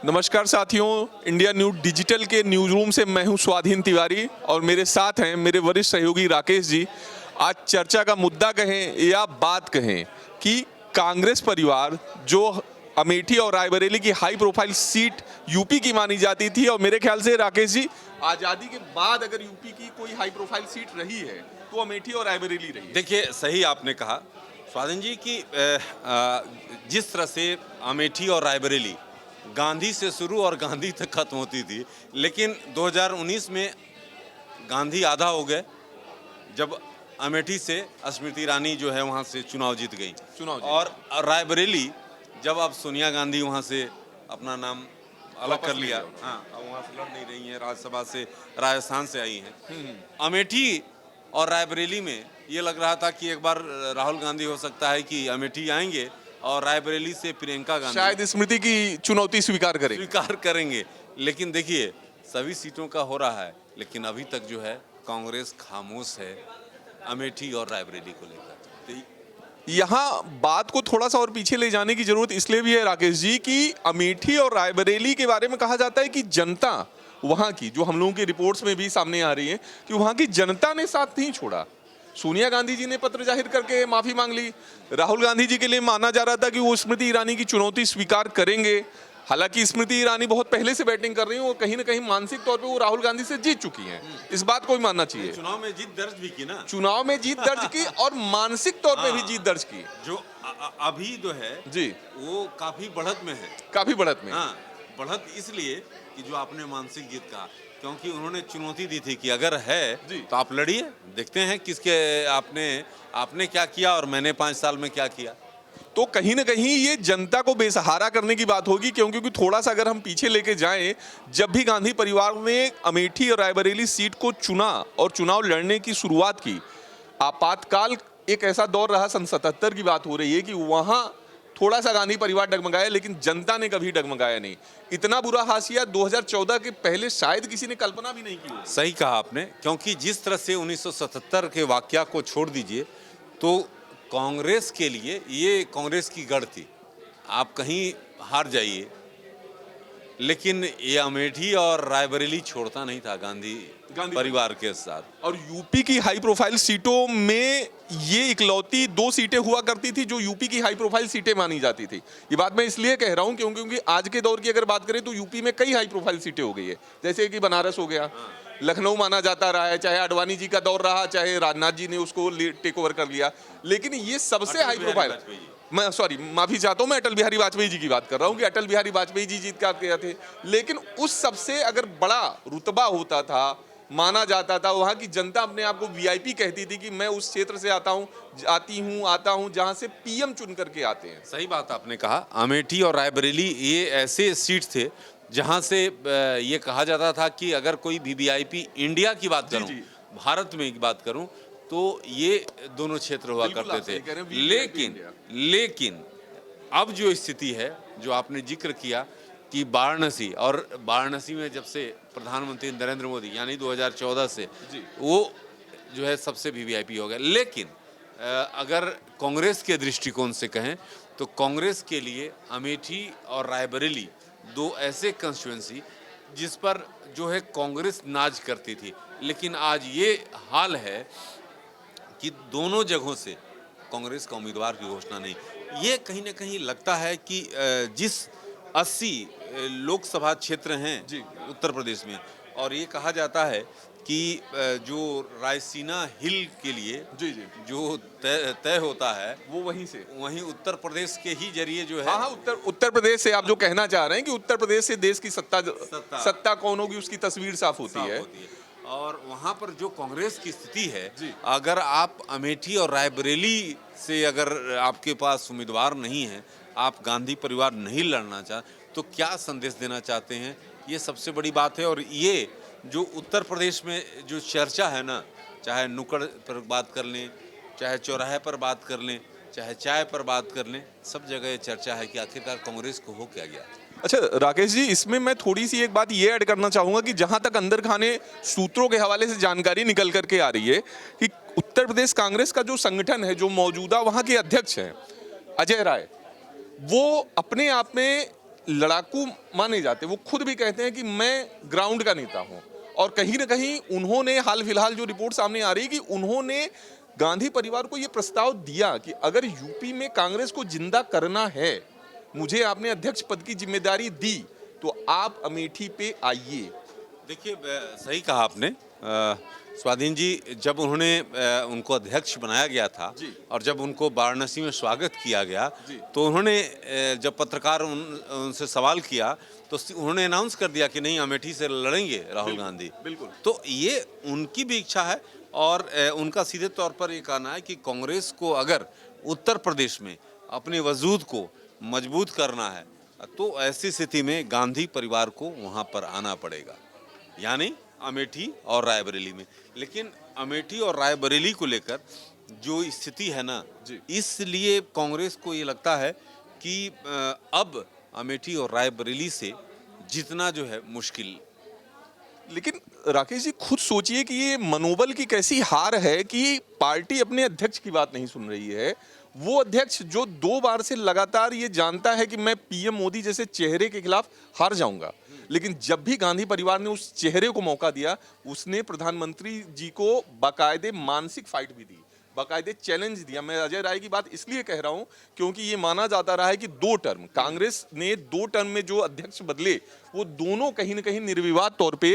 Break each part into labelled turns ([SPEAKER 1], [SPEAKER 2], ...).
[SPEAKER 1] नमस्कार साथियों, India news digital के न्यूज़ रूम से मैं हूं स्वाधीन तिवारी और मेरे साथ हैं मेरे वरिष्ठ सहयोगी राकेश जी। आज चर्चा का मुद्दा कहें या बात कहें कि कांग्रेस परिवार जो अमेठी और रायबरेली की हाई प्रोफाइल सीट यूपी की मानी जाती थी, और मेरे ख्याल से राकेश जी आज़ादी के बाद अगर यूपी की कोई हाई प्रोफाइल सीट रही है तो अमेठी और रायबरेली रही है।
[SPEAKER 2] देखिए, सही आपने कहा स्वाधीन जी कि जिस तरह से अमेठी और रायबरेली गांधी से शुरू और गांधी तक खत्म होती थी, लेकिन 2019 में गांधी आधा हो गए जब अमेठी से स्मृति ईरानी जो है वहाँ से चुनाव जीत गई। और रायबरेली जब अब सोनिया गांधी वहाँ से अपना नाम अलग कर लिया, हाँ, अब वहाँ से लड़ नहीं रही हैं, राज्यसभा से राजस्थान से आई हैं। अमेठी और रायबरेली में ये लग रहा था कि एक बार राहुल गांधी हो सकता है कि अमेठी आएंगे और रायबरेली से प्रियंका गांधी
[SPEAKER 1] शायद स्मृति की चुनौती स्वीकार
[SPEAKER 2] करेंगे। लेकिन देखिए, सभी सीटों का हो रहा है, लेकिन अभी तक जो है कांग्रेस खामोश है अमेठी और रायबरेली को लेकर। तो
[SPEAKER 1] यहाँ बात को थोड़ा सा और पीछे ले जाने की जरूरत इसलिए भी है राकेश जी कि अमेठी और रायबरेली के बारे में कहा जाता है कि जनता वहाँ की, जो हम लोगों की रिपोर्ट्स में भी सामने आ रही है, कि वहाँ की जनता ने साथ नहीं छोड़ा। सोनिया गांधी जी ने पत्र जाहिर करके माफी मांग ली। राहुल गांधी जी के लिए माना जा रहा था कि वो स्मृति ईरानी की चुनौती स्वीकार करेंगे। हालांकि स्मृति ईरानी बहुत पहले से बैटिंग कर रही हैं और कहीं ना कहीं मानसिक तौर पे वो राहुल गांधी से जीत चुकी हैं। इस बात को भी मानना चाहिए।
[SPEAKER 2] चुनाव में जीत दर्ज भी की ना,
[SPEAKER 1] चुनाव में जीत दर्ज की और मानसिक तौर पे भी जीत दर्ज की।
[SPEAKER 2] जो अभी जो है जी वो काफी बढ़त में है,
[SPEAKER 1] काफी बढ़त में।
[SPEAKER 2] हाँ, बढ़त इसलिए कि जो आपने मानसिक जीत कहा, क्योंकि उन्होंने चुनौती दी थी कि अगर है तो आप लड़िए, देखते हैं किसके आपने क्या किया और मैंने 5 साल में क्या किया।
[SPEAKER 1] तो कहीं ना कहीं ये जनता को बेसहारा करने की बात होगी, क्योंकि थोड़ा सा अगर हम पीछे लेके जाएं, जब भी गांधी परिवार ने अमेठी और रायबरेली सीट को चुना और चुनाव लड़ने की शुरुआत की, आपातकाल एक ऐसा दौर रहा, सन 77 की बात हो रही है, कि वहां थोड़ा सा गांधी परिवार डगमगाया, लेकिन जनता ने कभी डगमगाया नहीं। इतना बुरा हाशिया 2014 के पहले शायद किसी ने कल्पना भी नहीं की।
[SPEAKER 2] सही कहा आपने, क्योंकि जिस तरह से 1977 के वाकया को छोड़ दीजिए तो कांग्रेस के लिए ये कांग्रेस की गढ़ थी, आप कहीं हार जाइए, लेकिन ये अमेठी और रायबरेली छोड़ता नहीं था गांधी परिवार के साथ।
[SPEAKER 1] और यूपी की हाई प्रोफाइल सीटों में ये इकलौती 2 सीटें हुआ करती थी जो यूपी की हाई प्रोफाइल सीटें मानी जाती थी। ये बात मैं इसलिए कह रहा हूं क्योंकि आज के दौर की अगर बात करें तो यूपी में कई हाई प्रोफाइल सीटें हो गई है, जैसे कि बनारस हो गया, लखनऊ माना जाता रहा है, चाहे आडवाणी जी का दौर रहा, चाहे राजनाथ जी ने उसको टेक ओवर कर लिया, लेकिन ये सबसे हाई प्रोफाइल, मैं माफी चाहता हूं, मैं अटल बिहारी वाजपेयी जी की बात कर रहा हूं कि अटल बिहारी वाजपेयी जी जीत कर थे, लेकिन उस सबसे अगर बड़ा रुतबा होता था, माना जाता था, वहां की जनता अपने आप को वीआईपी कहती थी कि मैं उस क्षेत्र से आता हूं जहां से पीएम चुन करके आते हैं।
[SPEAKER 2] सही बात आपने कहा, अमेठी और रायबरेली ये ऐसे सीट थे जहां से ये कहा जाता था कि अगर कोई भी वीआईपी इंडिया की बात करूं, भारत में की बात करूं, तो ये दोनों क्षेत्र हुआ करते थे। लेकिन अब जो स्थिति है, जो आपने जिक्र किया कि वाराणसी में जब से प्रधानमंत्री नरेंद्र मोदी यानी 2014 से वो जो है सबसे वीवीआईपी हो गया। लेकिन अगर कांग्रेस के दृष्टिकोण से कहें तो कांग्रेस के लिए अमेठी और रायबरेली 2 ऐसे कंस्टिट्यूएंसी जिस पर जो है कांग्रेस नाज करती थी, लेकिन आज ये हाल है कि दोनों जगहों से कांग्रेस का उम्मीदवार की घोषणा नहीं। ये कहीं ना कहीं लगता है कि जिस 80 लोकसभा क्षेत्र हैं उत्तर प्रदेश में, और ये कहा जाता है कि जो रायसीना हिल के लिए जो तय होता है वो वहीं उत्तर प्रदेश के ही जरिए जो है।
[SPEAKER 1] हाँ, उत्तर प्रदेश से आप जो कहना चाह रहे हैं कि उत्तर प्रदेश से देश की सत्ता कौन होगी उसकी तस्वीर साफ होती है।
[SPEAKER 2] और वहाँ पर जो कांग्रेस की स्थिति है, अगर आप अमेठी और रायबरेली से अगर आपके पास उम्मीदवार नहीं है, आप गांधी परिवार नहीं लड़ना चाहते, तो क्या संदेश देना चाहते हैं, ये सबसे बड़ी बात है। और ये जो उत्तर प्रदेश में जो चर्चा है ना, चाहे नुक्कड़ पर बात कर लें, चाहे चौराहे पर बात कर लें, चाहे चाय पर बात कर लें, सब जगह ये चर्चा है कि आखिरकार कांग्रेस को हो क्या गया।
[SPEAKER 1] अच्छा राकेश जी, इसमें मैं थोड़ी सी एक बात ये ऐड करना चाहूँगा कि जहाँ तक अंदर खाने सूत्रों के हवाले से जानकारी निकल करके आ रही है कि उत्तर प्रदेश कांग्रेस का जो संगठन है, जो मौजूदा वहाँ के अध्यक्ष हैं अजय राय, वो अपने आप में लड़ाकू माने जाते हैं। वो खुद भी कहते हैं कि मैं ग्राउंड का नेता हूं, और कहीं ना कहीं उन्होंने हाल फिलहाल जो रिपोर्ट सामने आ रही है कि उन्होंने गांधी परिवार को ये प्रस्ताव दिया कि अगर यूपी में कांग्रेस को जिंदा करना है, मुझे आपने अध्यक्ष पद की जिम्मेदारी दी, तो आप अमेठी पे आइए।
[SPEAKER 2] देखिए सही कहा आपने स्वाधीन जी, जब उन्होंने उनको अध्यक्ष बनाया गया था
[SPEAKER 1] जी।
[SPEAKER 2] और जब उनको वाराणसी में स्वागत किया गया
[SPEAKER 1] जी।
[SPEAKER 2] तो उन्होंने जब पत्रकार उनसे सवाल किया तो उन्होंने अनाउंस कर दिया कि नहीं, अमेठी से लड़ेंगे राहुल गांधी।
[SPEAKER 1] बिल्कुल।
[SPEAKER 2] तो ये उनकी भी इच्छा है और उनका सीधे तौर पर ये कहना है कि कांग्रेस को अगर उत्तर प्रदेश में अपने वजूद को मजबूत करना है तो ऐसी स्थिति में गांधी परिवार को वहाँ पर आना पड़ेगा, यानी अमेठी और रायबरेली में। लेकिन अमेठी और रायबरेली को लेकर जो स्थिति है ना, इसलिए कांग्रेस को ये लगता है कि अब अमेठी और रायबरेली से जीतना जो है मुश्किल।
[SPEAKER 1] लेकिन राकेश जी, खुद सोचिए कि ये मनोबल की कैसी हार है कि पार्टी अपने अध्यक्ष की बात नहीं सुन रही है। वो अध्यक्ष जो 2 बार से लगातार ये जानता है कि मैं पीएम मोदी जैसे चेहरे के खिलाफ हार जाऊंगा, लेकिन जब भी गांधी परिवार ने उस चेहरे को मौका दिया, उसने प्रधानमंत्री जी को बाकायदे मानसिक फाइट भी दी, बाकायदे चैलेंज दिया। मैं अजय राय की बात इसलिए कह रहा हूं क्योंकि ये माना जाता रहा है कि 2 टर्म कांग्रेस ने 2 टर्म में जो अध्यक्ष बदले, वो दोनों कहीं ना कहीं निर्विवाद तौर पे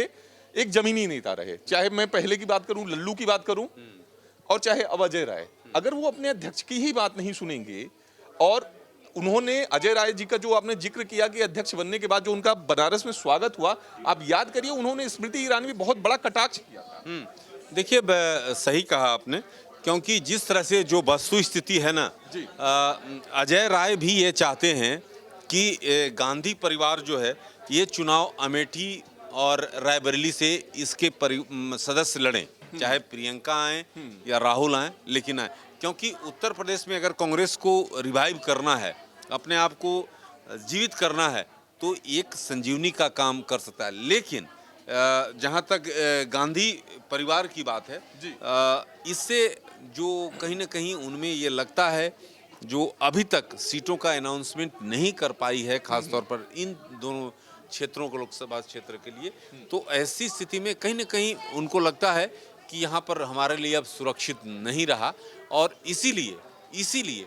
[SPEAKER 1] एक जमीनी नेता रहे। चाहे मैं पहले की बात करूं, लल्लू की बात करूं, और चाहे अब अजय राय, अगर वो अपने अध्यक्ष की ही बात नहीं सुनेंगे, और उन्होंने अजय राय जी का जो आपने जिक्र किया कि अध्यक्ष बनने के बाद जो उनका बनारस में स्वागत हुआ, आप याद करिए उन्होंने स्मृति ईरानी भी बहुत बड़ा कटाक्ष किया था।
[SPEAKER 2] देखिए सही कहा आपने, क्योंकि जिस तरह से जो वस्तु स्थिति है ना, अजय राय भी ये चाहते हैं कि गांधी परिवार जो है ये चुनाव अमेठी और रायबरेली से इसके सदस्य लड़ें, चाहे प्रियंका आए या राहुल आए, लेकिन आए, क्योंकि उत्तर प्रदेश में अगर कांग्रेस को रिवाइव करना है, अपने आप को जीवित करना है, तो एक संजीवनी का काम कर सकता है। लेकिन जहाँ तक गांधी परिवार की बात है, इससे जो कहीं ना कहीं उनमें ये लगता है, जो अभी तक सीटों का अनाउंसमेंट नहीं कर पाई है, खासतौर पर इन दोनों क्षेत्रों को, लोकसभा क्षेत्र के लिए, तो ऐसी स्थिति में कहीं ना कहीं उनको लगता है कि यहाँ पर हमारे लिए अब सुरक्षित नहीं रहा, और इसीलिए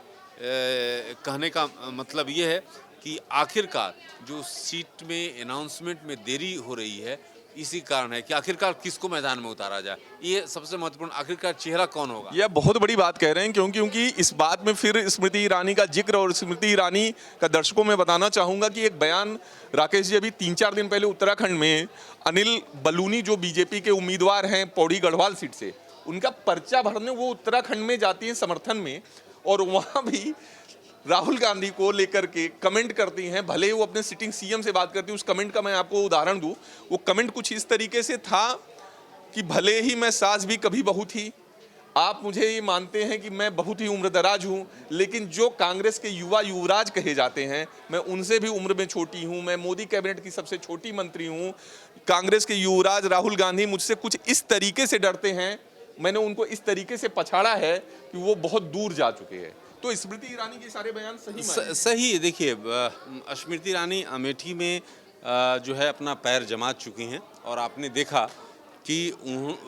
[SPEAKER 2] कहने का मतलब ये है कि आखिरकार जो सीट में अनाउंसमेंट में देरी हो रही है, इसी कारण है कि आखिरकार किसको मैदान में उतारा जाए, ये सबसे महत्वपूर्ण, आखिरकार चेहरा कौन होगा।
[SPEAKER 1] यह बहुत बड़ी बात कह रहे हैं, क्योंकि इस बात में फिर स्मृति ईरानी का जिक्र, और स्मृति ईरानी का दर्शकों में बताना चाहूंगा कि एक बयान राकेश जी अभी 3-4 दिन पहले उत्तराखंड में अनिल बलूनी जो बीजेपी के उम्मीदवार हैं पौड़ी गढ़वाल सीट से, उनका पर्चा भरने वो उत्तराखंड में जाती है समर्थन में, और वहां भी राहुल गांधी को लेकर के कमेंट करती हैं। भले ही वो अपने सिटिंग सीएम से बात करती हैं, उस कमेंट का मैं आपको उदाहरण दूं। वो कमेंट कुछ इस तरीके से था कि भले ही मैं सास भी कभी बहू थी, आप मुझे ये मानते हैं कि मैं बहुत ही उम्रदराज हूं, लेकिन जो कांग्रेस के युवा युवराज कहे जाते हैं, मैं उनसे भी उम्र में छोटी हूं, मैं मोदी कैबिनेट की सबसे छोटी मंत्री हूं। कांग्रेस के युवराज राहुल गांधी मुझसे कुछ इस तरीके से डरते हैं, मैंने उनको इस तरीके से पछाड़ा है कि वो बहुत दूर जा चुके हैं। तो स्मृति ईरानी के सारे बयान
[SPEAKER 2] सही। देखिए स्मृति ईरानी अमेठी में जो है अपना पैर जमा चुकी हैं, और आपने देखा कि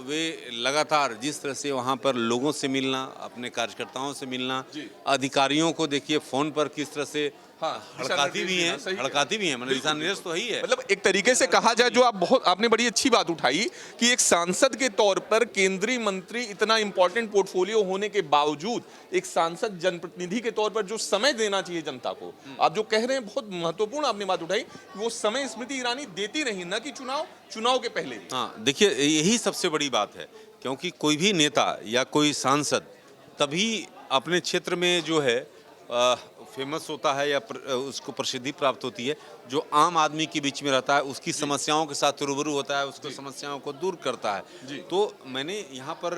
[SPEAKER 2] वे लगातार जिस तरह से वहाँ पर लोगों से मिलना, अपने कार्यकर्ताओं से मिलना, अधिकारियों को देखिए फ़ोन पर किस तरह से हड़काती भी हैं, मतलब दिशा निर्देश तो ही है।
[SPEAKER 1] मतलब एक तरीके से कहा जाए, जो आपने बड़ी अच्छी बात उठाई कि एक सांसद के तौर पर केंद्रीय मंत्री, इतना इंपॉर्टेंट पोर्टफोलियो होने के बावजूद एक सांसद जनप्रतिनिधि के तौर पर जो समय देना चाहिए जनता को, आप जो कह रहे हैं बहुत महत्वपूर्ण आपने बात उठाई, वो समय स्मृति ईरानी देती नहीं, ना कि चुनाव के पहले।
[SPEAKER 2] हाँ, देखिए यही सबसे बड़ी बात है, क्योंकि कोई भी नेता या कोई सांसद तभी अपने क्षेत्र में जो है फेमस होता है या उसको प्रसिद्धि प्राप्त होती है, जो आम आदमी के बीच में रहता है, उसकी समस्याओं के साथ रूबरू होता है, उसको समस्याओं को दूर करता है। तो मैंने यहाँ पर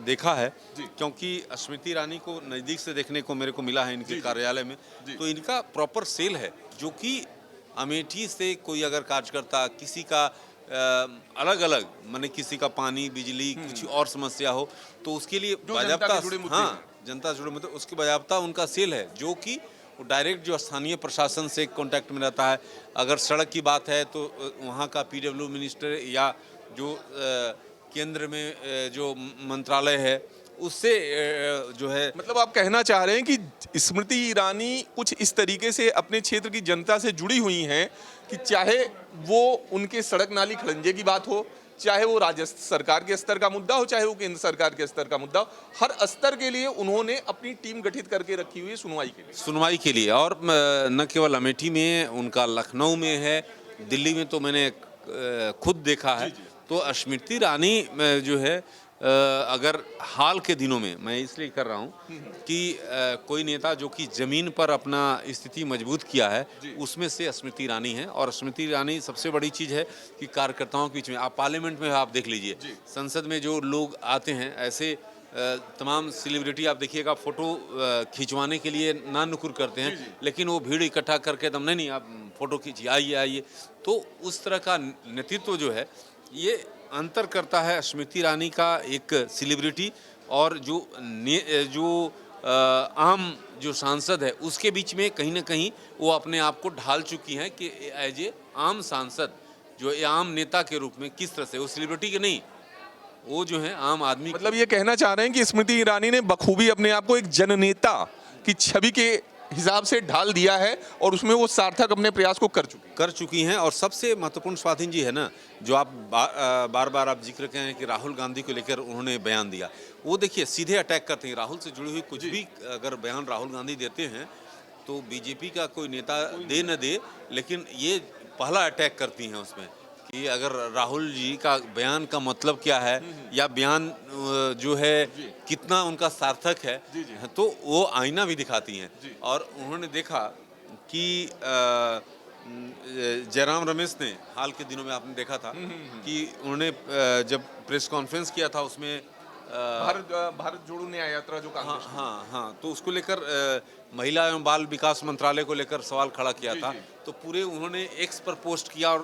[SPEAKER 2] देखा है, क्योंकि स्मृति ईरानी को नज़दीक से देखने को मेरे को मिला है इनके कार्यालय में, तो इनका प्रॉपर सेल है, जो कि अमेठी से कोई अगर कार्यकर्ता किसी का अलग अलग, माने किसी का पानी, बिजली, कुछ और समस्या हो, तो उसके लिए बाजाबता, हाँ, जनता से जुड़े मतलब उसकी बाजाबता उनका सेल है, जो कि वो डायरेक्ट जो स्थानीय प्रशासन से कांटेक्ट में रहता है। अगर सड़क की बात है तो वहाँ का पीडब्ल्यू मिनिस्टर या जो केंद्र में जो मंत्रालय है उससे जो है,
[SPEAKER 1] मतलब आप कहना चाह रहे हैं कि स्मृति ईरानी कुछ इस तरीके से अपने क्षेत्र की जनता से जुड़ी हुई हैं कि चाहे वो उनके सड़क नाली खड़ंजे की बात हो, चाहे वो राज्य सरकार के स्तर का मुद्दा हो, चाहे वो केंद्र सरकार के स्तर का मुद्दा हो, हर स्तर के लिए उन्होंने अपनी टीम गठित करके रखी हुई है सुनवाई के लिए।
[SPEAKER 2] और न केवल अमेठी में, उनका लखनऊ में है, दिल्ली में तो मैंने खुद देखा है। तो स्मृति ईरानी जो है अगर हाल के दिनों में, मैं इसलिए कर रहा हूँ कि कोई नेता जो कि ज़मीन पर अपना स्थिति मजबूत किया है उसमें से स्मृति ईरानी है। और स्मृति ईरानी सबसे बड़ी चीज़ है कि कार्यकर्ताओं के बीच में, आप पार्लियामेंट में आप देख लीजिए, संसद में जो लोग आते हैं, ऐसे तमाम सेलिब्रिटी आप देखिएगा फ़ोटो खिंचवाने के लिए ना नुकुर करते हैं, लेकिन वो भीड़ इकट्ठा करके दम नहीं आप फ़ोटो खींचिए, आइए आइए। तो उस तरह का नेतृत्व जो है ये अंतर करता है स्मृति ईरानी का एक सेलिब्रिटी और जो आम जो सांसद है उसके बीच में। कहीं ना कहीं वो अपने आप को ढाल चुकी हैं कि एज ए आम सांसद, जो आम नेता के रूप में किस तरह से, वो सेलिब्रिटी के नहीं, वो जो है आम आदमी।
[SPEAKER 1] मतलब ये कहना चाह रहे हैं कि स्मृति ईरानी ने बखूबी अपने आप को एक जननेता की छवि के हिसाब से ढाल दिया है और उसमें वो सार्थक अपने प्रयास को कर चुकी
[SPEAKER 2] हैं। और सबसे महत्वपूर्ण स्वाधीन जी है ना, जो आप बार बार आप जिक्र करें कि राहुल गांधी को लेकर उन्होंने बयान दिया, वो देखिए सीधे अटैक करते हैं। राहुल से जुड़ी हुई कुछ भी अगर बयान राहुल गांधी देते हैं तो बीजेपी का कोई नेता दे न दे, लेकिन ये पहला अटैक करती हैं उसमें कि अगर राहुल जी का बयान का मतलब क्या है या बयान जो है कितना उनका सार्थक है, तो वो आईना भी दिखाती हैं। और उन्होंने देखा कि जयराम रमेश ने हाल के दिनों में आपने देखा था कि उन्होंने जब प्रेस कॉन्फ्रेंस किया था उसमें
[SPEAKER 1] भारत जोड़ो न्याय यात्रा जो कांग्रेस,
[SPEAKER 2] हाँ, तो उसको लेकर महिला एवं बाल विकास मंत्रालय को लेकर सवाल खड़ा किया था। तो पूरे उन्होंने एक्स पर पोस्ट किया और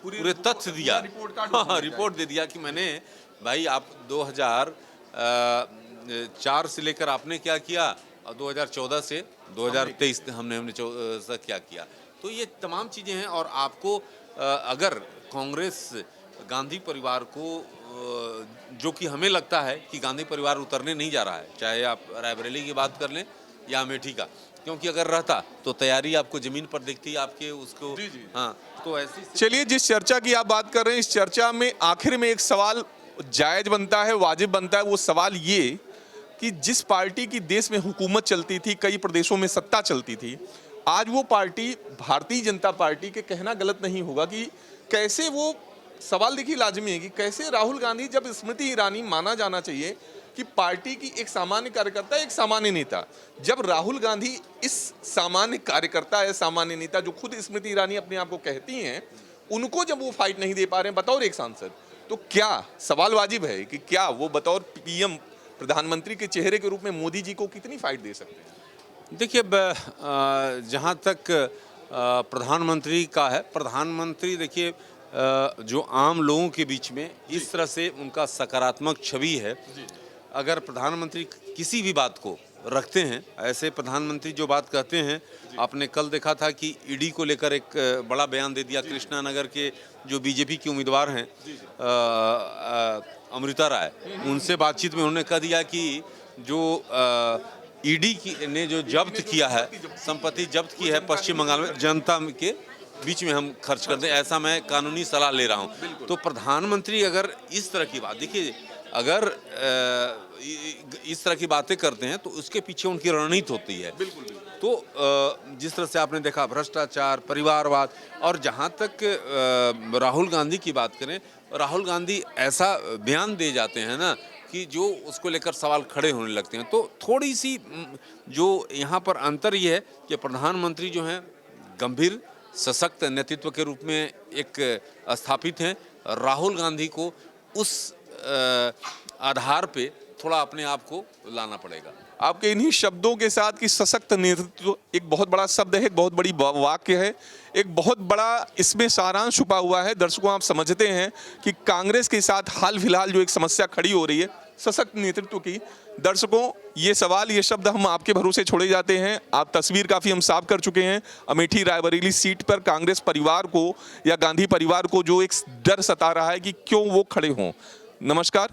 [SPEAKER 2] पूरे तथ्य दिया, रिपोर्ट दे दिया कि मैंने, भाई आप 2004 से लेकर आपने क्या किया और 2014 से 2023 हमने क्या किया। तो ये तमाम चीज़ें हैं। और आपको अगर कांग्रेस गांधी परिवार को, जो कि हमें लगता है कि गांधी परिवार उतरने नहीं जा रहा है, चाहे आप रायबरेली की बात कर लें या अमेठी का, क्योंकि अगर रहता तो तैयारी आपको जमीन पर दिखती आपके उसको। हाँ, तो ऐसी।
[SPEAKER 1] चलिए, जिस चर्चा की आप बात कर रहे हैं, इस चर्चा में आखिर में एक सवाल जायज बनता है, वाजिब बनता है। वो सवाल ये कि जिस पार्टी की देश में हुकूमत चलती थी, कई प्रदेशों में सत्ता चलती थी, आज वो पार्टी भारतीय जनता पार्टी के, कहना गलत नहीं होगा कि कैसे वो सवाल देखिए लाजमी है कि कैसे राहुल गांधी, जब स्मृति ईरानी माना जाना चाहिए कि पार्टी की एक सामान्य कार्यकर्ता, एक सामान्य नेता, जब राहुल गांधी इस सामान्य कार्यकर्ता है, सामान्य नेता जो खुद स्मृति ईरानी अपने आप को कहती हैं, उनको जब वो फाइट नहीं दे पा रहे हैं बतौर एक सांसद, तो क्या सवाल वाजिब है कि क्या वो बतौर पीएम, प्रधानमंत्री के चेहरे के रूप में मोदी जी को कितनी फाइट दे सकते हैं?
[SPEAKER 2] देखिए, जहाँ तक प्रधानमंत्री का है, प्रधानमंत्री देखिए जो आम लोगों के बीच में इस तरह से उनका सकारात्मक छवि है। अगर प्रधानमंत्री किसी भी बात को रखते हैं, ऐसे प्रधानमंत्री जो बात कहते हैं, आपने कल देखा था कि ईडी को लेकर एक बड़ा बयान दे दिया। कृष्णा नगर के जो बीजेपी के उम्मीदवार हैं अमृता राय, उनसे बातचीत में उन्होंने कह दिया कि जो ईडी ने जो जब्त किया है, संपत्ति जब्त की है पश्चिम बंगाल में, जनता के बीच में हम खर्च कर दें, ऐसा मैं कानूनी सलाह ले रहा हूं। तो प्रधानमंत्री अगर इस तरह की बात, देखिए अगर इस तरह की बातें करते हैं तो उसके पीछे उनकी रणनीति होती है। तो जिस तरह से आपने देखा भ्रष्टाचार, परिवारवाद, और जहां तक राहुल गांधी की बात करें, राहुल गांधी ऐसा बयान दे जाते हैं ना कि जो उसको लेकर सवाल खड़े होने लगते हैं। तो थोड़ी सी जो यहाँ पर अंतर ये है कि प्रधानमंत्री जो हैं गंभीर सशक्त नेतृत्व के रूप में एक स्थापित हैं। राहुल गांधी को उस आधार पे थोड़ा अपने आप को लाना पड़ेगा।
[SPEAKER 1] आपके इन्हीं शब्दों के साथ कि सशक्त नेतृत्व एक बहुत बड़ा शब्द है, एक बहुत बड़ी वाक्य है, एक बहुत बड़ा इसमें सारांश छुपा हुआ है। दर्शकों, आप समझते हैं कि कांग्रेस के साथ हाल फिलहाल जो एक समस्या खड़ी हो रही है, सशक्त नेतृत्व की। दर्शकों, ये सवाल, ये शब्द हम आपके भरोसे छोड़े जाते हैं। आप तस्वीर काफ़ी हम साफ कर चुके हैं। अमेठी रायबरेली सीट पर कांग्रेस परिवार को या गांधी परिवार को जो एक डर सता रहा है कि क्यों वो खड़े हों। नमस्कार।